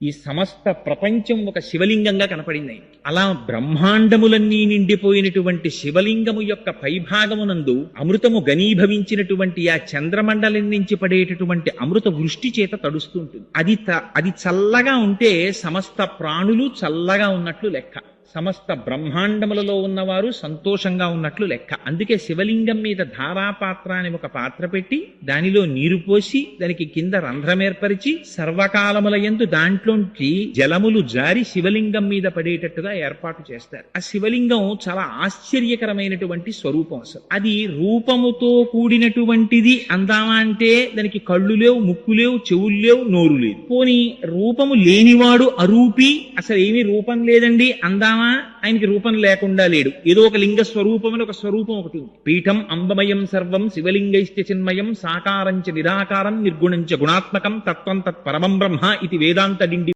ఈ సమస్త ప్రపంచం ఒక శివలింగంగా కనపడింది. అలా బ్రహ్మాండములన్నీ నిండిపోయినటువంటి శివలింగము యొక్క పైభాగమునందు అమృతము ఘనీభవించినటువంటి ఆ చంద్రమండలం నుంచి పడేటటువంటి అమృత వృష్టి చేత తడుస్తుంటుంది. అది చల్లగా ఉంటే సమస్త ప్రాణులు చల్లగా ఉన్నట్లు లెక్క, సమస్త బ్రహ్మాండములలో ఉన్నవారు సంతోషంగా ఉన్నట్లు లెక్క. అందుకే శివలింగం మీద ధారాపాత్ర అని ఒక పాత్ర పెట్టి దానిలో నీరు పోసి దానికి కింద రంధ్రం ఏర్పరిచి సర్వకాలముల యందు దాంట్లోంచి జలములు జారి శివలింగం మీద పడేటట్టుగా ఏర్పాటు చేస్తారు. ఆ శివలింగం చాలా ఆశ్చర్యకరమైనటువంటి స్వరూపం. అసలు అది రూపముతో కూడినటువంటిది అందామా అంటే దానికి కళ్ళు లేవు, ముక్కు లేవు, చెవులు లేవు, నోరు లేదు. పోని రూపము లేనివాడు అరూపి, అసలు ఏమీ రూపం లేదండి అందామా, ఆయనకి రూపం లేకుండా లేడు. ఏదో ఒక లింగ స్వరూపం అని ఒక స్వరూపం ఒకటి ఉంది. పీఠం అంబమయం సర్వం శివలింగైశ్చ చిన్మయం సాకారంచ నిరాకారం నిర్గుణంచ గుణాత్మకం తత్వం తత్పరమం బ్రహ్మ ఇది వేదాంత డిండి